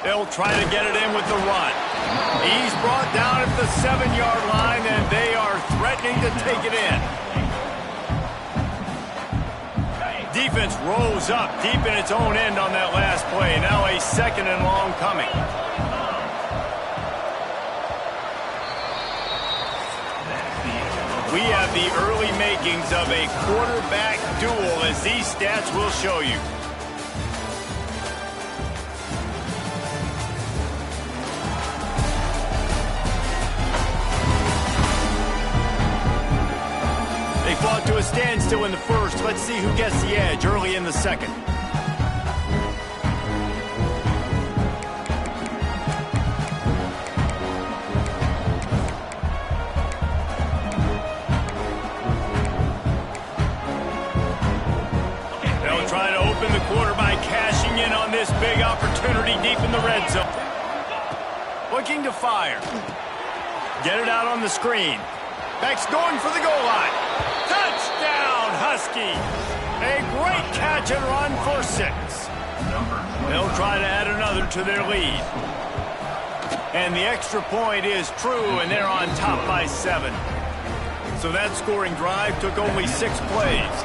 They'll try to get it in with the run. He's brought down at the 7-yard line, and they are threatening to take it in. Defense rose up deep in its own end on that last play. Now a 2nd and long coming. We have the early makings of a quarterback duel, as these stats will show you. They fought to a standstill in the first. Let's see who gets the edge early in the second. They'll try to open the quarter by cashing in on this big opportunity deep in the red zone. Looking to fire. Get it out on the screen. Beck's going for the goal line. Touchdown, Husky. A great catch and run for 6. They'll try to add another to their lead. And the extra point is true, and they're on top by 7. So that scoring drive took only 6 plays.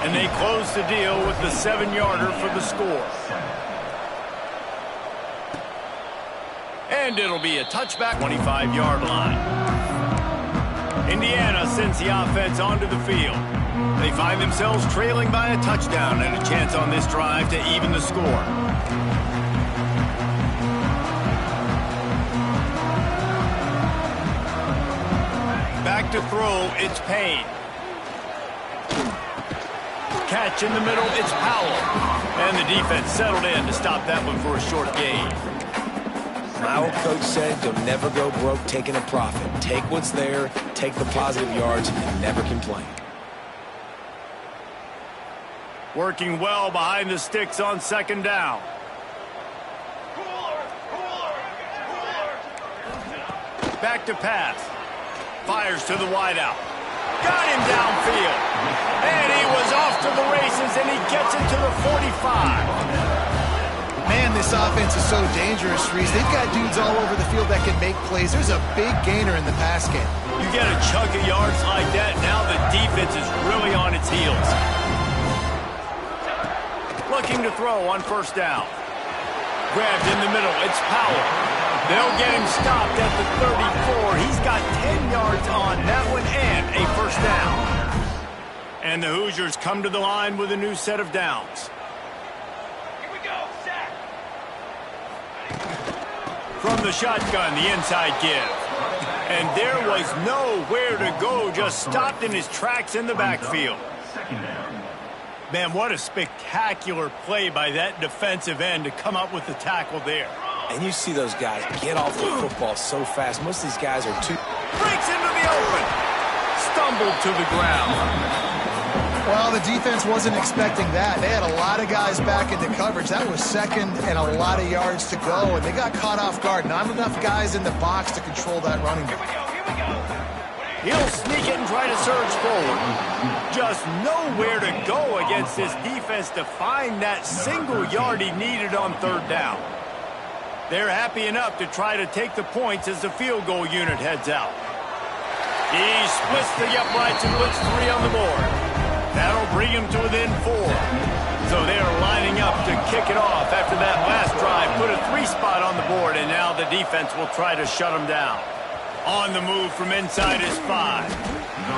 And they closed the deal with the 7-yarder for the score. And it'll be a touchback, 25-yard line. Indiana sends the offense onto the field. They find themselves trailing by a touchdown and a chance on this drive to even the score. Back to throw, it's Payne. Catch in the middle, it's Powell. And the defense settled in to stop that one for a short gain. My old coach said you'll never go broke taking a profit. Take what's there, take the positive yards, and never complain. Working well behind the sticks on 2nd down. Back to pass. Fires to the wideout. Got him downfield. And he was off to the races, and he gets it to the 45. Man, this offense is so dangerous, Reese. They've got dudes all over the field that can make plays. There's a big gainer in the pass game. You get a chunk of yards like that, now the defense is really on its heels. Looking to throw on 1st down. Grabbed in the middle, it's Powell. They'll get him stopped at the 34. He's got 10 yards on that one and a 1st down. And the Hoosiers come to the line with a new set of downs. From the shotgun, the inside give. And there was nowhere to go, just stopped in his tracks in the backfield. Man, what a spectacular play by that defensive end to come up with the tackle there. And you see those guys get off the football so fast. Most of these guys are too... Breaks into the open. Stumbled to the ground. Well, the defense wasn't expecting that. They had a lot of guys back into coverage. That was 2nd and a lot of yards to go, and they got caught off guard. Not enough guys in the box to control that running game. He'll sneak it and try to surge forward. Just nowhere to go against this defense to find that single yard he needed on 3rd down. They're happy enough to try to take the points as the field goal unit heads out. He splits the uprights and puts 3 on the board. That'll bring him to within 4. So they're lining up to kick it off after that last drive. Put a 3 spot on the board, and now the defense will try to shut them down. On the move from inside is 5.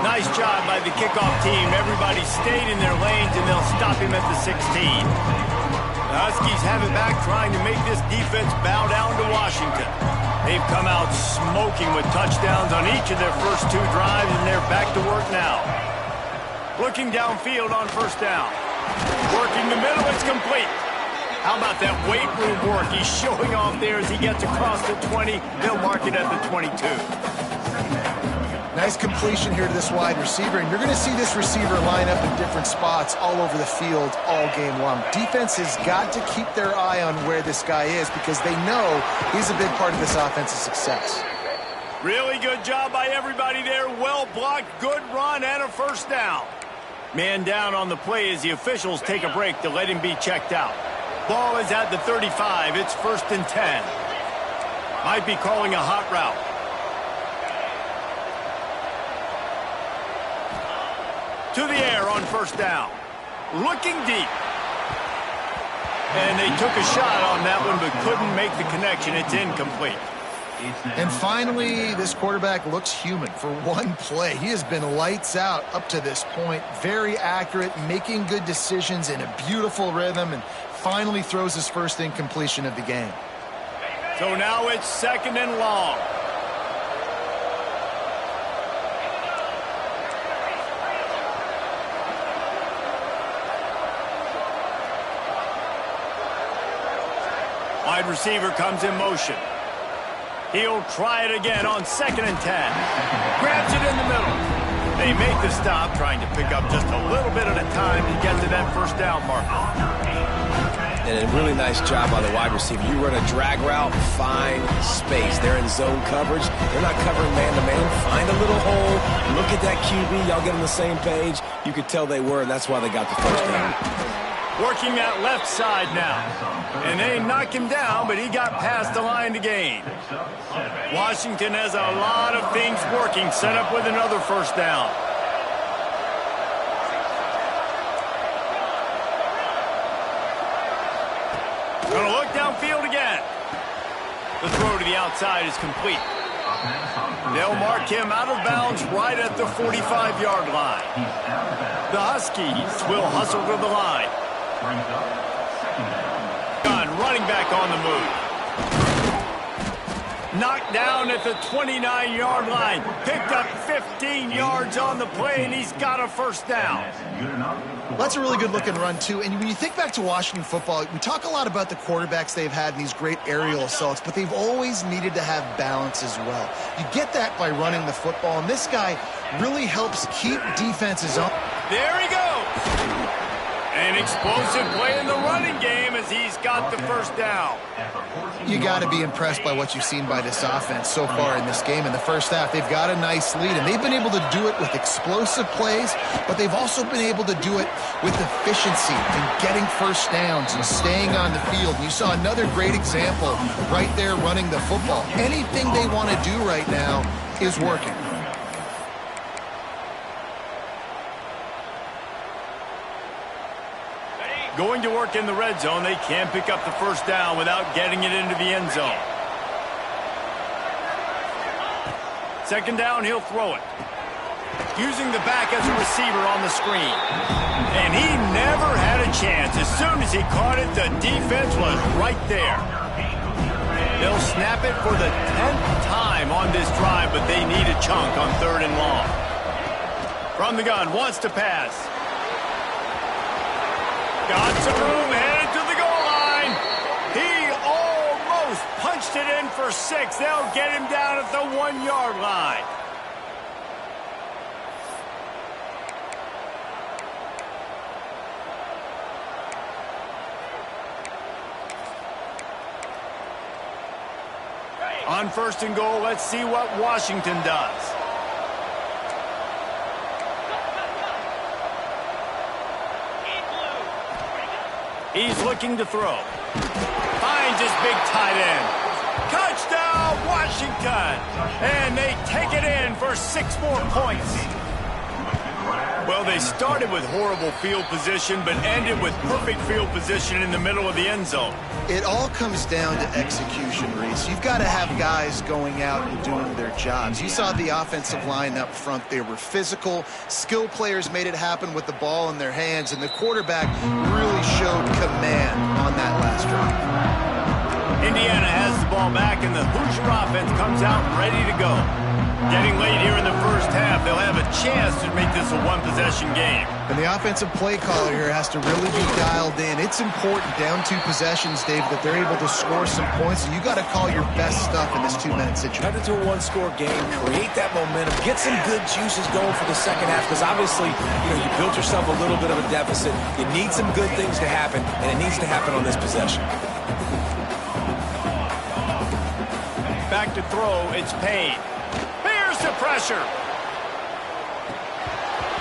Nice job by the kickoff team. Everybody stayed in their lanes, and they'll stop him at the 16. The Huskies have it back, trying to make this defense bow down to Washington. They've come out smoking with touchdowns on each of their first 2 drives, and they're back to work now. Looking downfield on 1st down. Working the middle, it's complete. How about that weight room work? He's showing off there as he gets across the 20. They'll mark it at the 22. Nice completion here to this wide receiver, and you're going to see this receiver line up in different spots all over the field all game long. Defense has got to keep their eye on where this guy is because they know he's a big part of this offense's success. Really good job by everybody there. Well blocked, good run, and a 1st down. Man down on the play as the officials take a break to let him be checked out. Ball is at the 35. It's 1st and 10. Might be calling a hot route. To the air on 1st down. Looking deep. And they took a shot on that one but couldn't make the connection. It's incomplete. And finally, this quarterback looks human for one play. He has been lights out up to this point. Very accurate, making good decisions in a beautiful rhythm, and finally throws his first incompletion of the game. So now it's 2nd and long. Wide receiver comes in motion. He'll try it again on 2nd and 10. Grabs it in the middle. They make the stop, trying to pick up just a little bit at a time to get to that 1st down marker. And a really nice job by the wide receiver. You run a drag route, find space. They're in zone coverage. They're not covering man-to-man. Find a little hole. Look at that QB. Y'all get on the same page. You could tell they were, and that's why they got the 1st down. Working that left side now. And they knock him down, but he got past the line to gain. Washington has a lot of things working, set up with another 1st down. Gonna look downfield again. The throw to the outside is complete. They'll mark him out of bounds right at the 45-yard line. The Huskies will hustle to the line. Running back on the move. Knocked down at the 29-yard line. Picked up 15 yards on the play, and he's got a 1st down. Well, that's a really good-looking run, too. And when you think back to Washington football, we talk a lot about the quarterbacks they've had in these great aerial assaults, but they've always needed to have balance as well. You get that by running the football, and this guy really helps keep defenses on. There he goes. An explosive play in the running game as he's got the 1st down. You got to be impressed by what you've seen by this offense so far in this game. In the first half, they've got a nice lead, and they've been able to do it with explosive plays, but they've also been able to do it with efficiency and getting 1st downs and staying on the field. And you saw another great example right there running the football. Anything they want to do right now is working. Going to work in the red zone. They can't pick up the 1st down without getting it into the end zone. 2nd down, he'll throw it. Using the back as a receiver on the screen. And he never had a chance. As soon as he caught it, the defense was right there. They'll snap it for the 10th time on this drive, but they need a chunk on 3rd and long. From the gun, wants to pass. Got some room, headed to the goal line. He almost punched it in for 6. They'll get him down at the 1-yard line. On 1st and goal, let's see what Washington does. He's looking to throw. Finds his big tight end. Touchdown, Washington! And they take it in for 6 more points. Well, they started with horrible field position, but ended with perfect field position in the middle of the end zone. It all comes down to execution, Reese. You've got to have guys going out and doing their jobs. You saw the offensive line up front. They were physical. Skill players made it happen with the ball in their hands, and the quarterback really showed command on that last drive. Indiana has the ball back, and the Hoosier offense comes out ready to go. Getting late here in the first half, they'll have a chance to make this a one-possession game. And the offensive play caller here has to really be dialed in. It's important down 2 possessions, Dave, that they're able to score some points. And you got to call your best stuff in this 2-minute situation. Cut it to a 1-score game, create that momentum, get some good juices going for the second half, because obviously, you built yourself a little bit of a deficit. You need some good things to happen, and it needs to happen on this possession. Back to throw, it's Payne. Here's the pressure.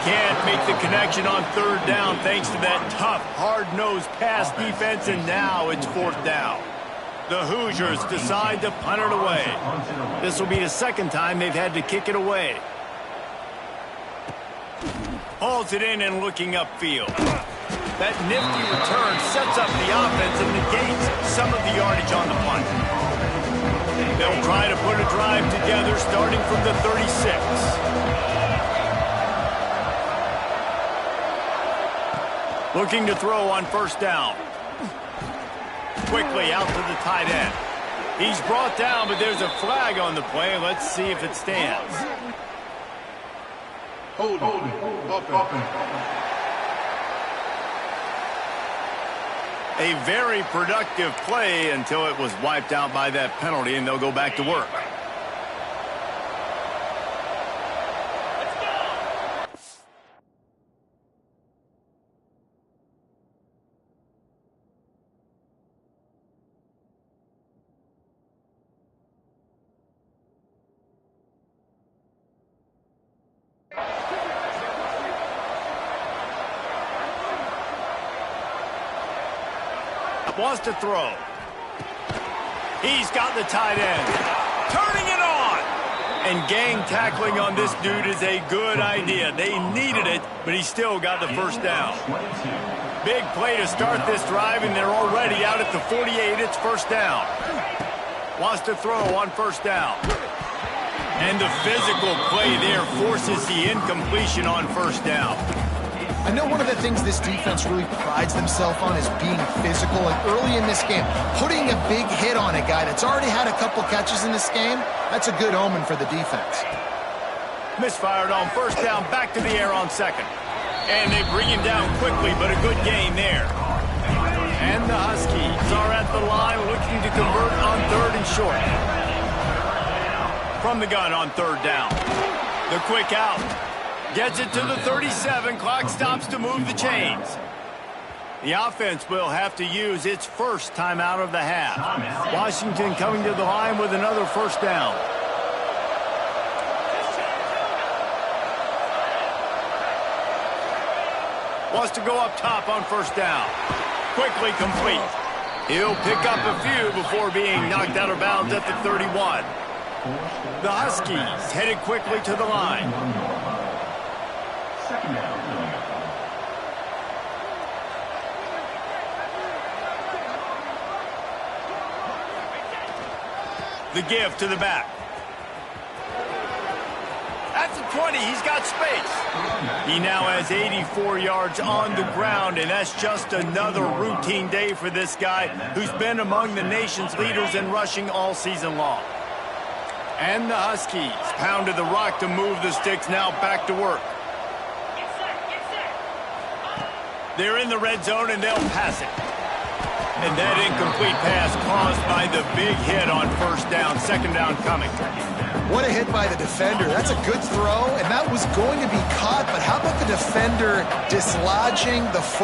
Can't make the connection on third down thanks to that tough, hard-nosed pass defense, and now it's fourth down. The Hoosiers decide to punt it away. This will be the second time they've had to kick it away. Hauls it in and looking upfield. That nifty return sets up the offense and negates some of the yardage on the punt. They'll try to put a drive together starting from the 36. Looking to throw on first down. Quickly out to the tight end. He's brought down, but there's a flag on the play. Let's see if it stands. Hold it. A very productive play until it was wiped out by that penalty, and they'll go back to work. Wants to throw. He's got the tight end. Turning it on. And gang tackling on this dude is a good idea. They needed it, but he still got the first down. Big play to start this drive, and they're already out at the 48. It's first down. Wants to throw on first down. And the physical play there forces the incompletion on first down. I know one of the things this defense really prides themselves on is being physical. And early in this game, putting a big hit on a guy that's already had a couple catches in this game, that's a good omen for the defense. Misfired on first down, back to the air on second. And they bring him down quickly, but a good gain there. And the Huskies are at the line looking to convert on third and short. From the gun on third down. The quick out. Gets it to the 37. Clock stops to move the chains. The offense will have to use its first timeout of the half. Washington coming to the line with another first down. Wants to go up top on first down. Quickly complete. He'll pick up a few before being knocked out of bounds at the 31. The Huskies headed quickly to the line. The give to the back. At the 20, he's got space. He now has 84 yards on the ground, and that's just another routine day for this guy who's been among the nation's leaders in rushing all season long. And the Huskies pounded the rock to move the sticks, now back to work. They're in the red zone, and they'll pass it. And that incomplete pass caused by the big hit on first down. Second down coming. What a hit by the defender. That's a good throw, and that was going to be caught, but how about the defender dislodging the foot?